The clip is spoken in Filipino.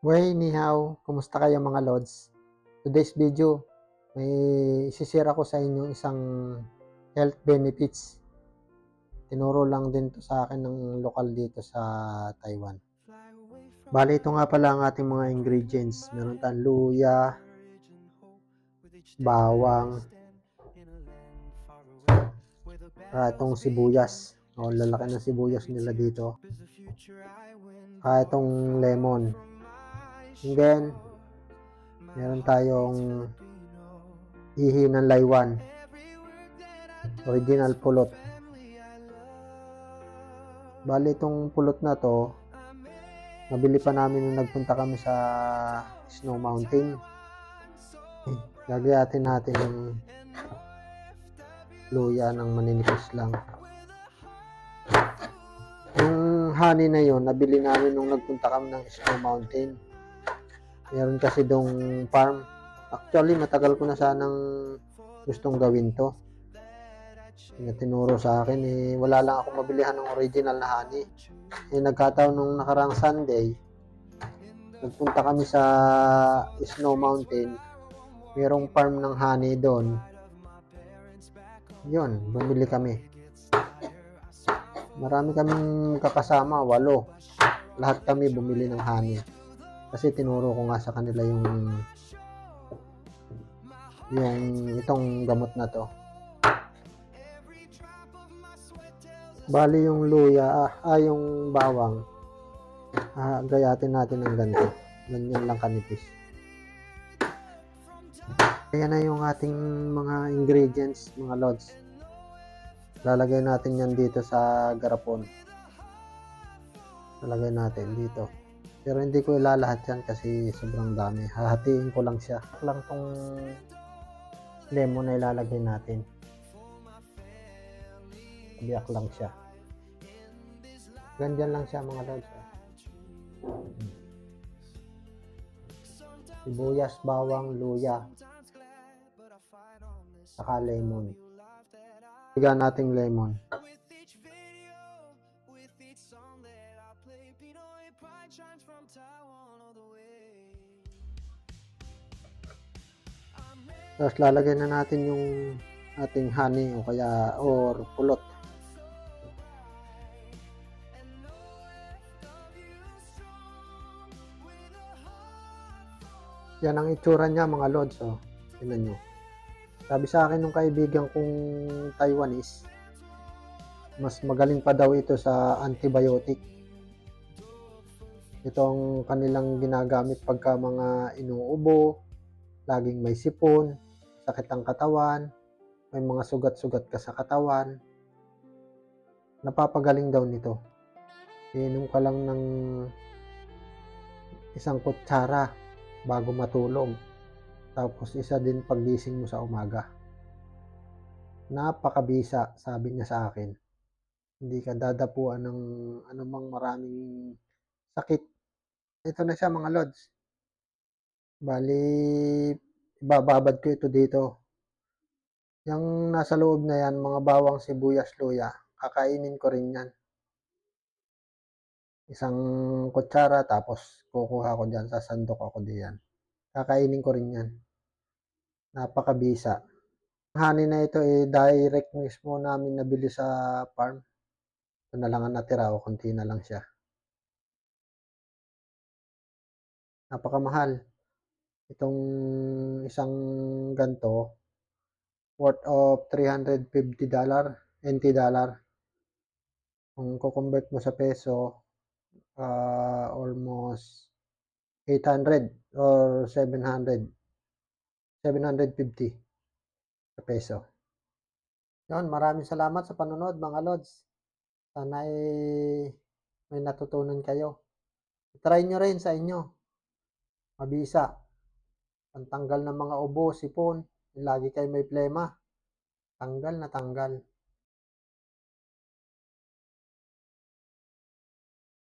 Wey, ni hao, kumusta kayo mga lods? Today's video, may isishare ako sa inyo isang health benefits. Tinuro lang din to sa akin ng lokal dito sa Taiwan. Bali, ito nga pala ang ating mga ingredients. Meron tayong luya, bawang, itong sibuyas. Lalaki ng sibuyas nila dito. Itong lemon. And then, meron tayong ihi ng laywan. Original pulot. Bali, itong pulot na to, nabili pa namin nung nagpunta kami sa Snow Mountain. Lagyan natin yung luya ng maninipis lang. Yung honey na yon, nabili namin nung nagpunta kami ng Snow Mountain. Meron kasi dong farm. Actually, matagal ko na sanang gustong gawin to. Tinuro sa akin, wala lang akong mabilihan ng original na honey. Nagkataon nung nakarang Sunday, nagpunta kami sa Snow Mountain. Merong farm ng honey doon. Yun, bumili kami. Marami kaming kakasama, 8. Lahat kami bumili ng honey. Kasi tinuro ko nga sa kanila yung itong gamot na to. Bali yung luya, yung bawang, gayatin natin ng ganito. Ganyan lang kanipis. Ayan na yung ating mga ingredients, mga lods. Lalagay natin yan dito sa garapon. Lalagay natin dito. Pero hindi ko ilalahat yan kasi sobrang dami. Hahatiin ko lang siya. Lang tong lemon na ilalagay natin. Biyak lang siya. Ganyan lang siya mga lods. Sibuyas, bawang, luya, saka lemon. Bigyan nating lemon. Tapos lalagyan na natin yung ating honey or pulot. Yan ang itsura niya mga lods. Tingnan nyo. Sabi sa akin nung kaibigan kong Taiwanese, mas magaling pa daw ito sa antibiotic. Itong kanilang ginagamit pagka mga inuubo, laging may sipon, sakit ang katawan, may mga sugat-sugat ka sa katawan. Napapagaling daw nito. Iinom ka lang ng 1 kutsara bago matulog. Tapos isa din paggising mo sa umaga. Napakabisa, sabi niya sa akin. Hindi ka dadapuan ng anumang maraming sakit. Ito na siya mga lods. Bali, ibababad ko ito dito. Yung nasa loob na yan, mga bawang, sibuyas, luya, kakainin ko rin yan. 1 kutsara, tapos kukuha ko dyan, sasandok ako diyan. Kakainin ko rin yan. Napakabisa. Ang honey na ito direct mismo namin nabili sa farm. Ito na lang ang natira o konti na lang siya. Napakamahal. Itong isang ganto worth of $350, $90. Kung kukonvert mo sa peso, almost 800 or 750 sa peso. Yun, maraming salamat sa panonood mga lods. Sana may natutunan kayo. Try nyo rin sa inyo. Mabisa. Pantanggal ng mga ubo, sipon. Lagi kayo may plema. Tanggal na tanggal.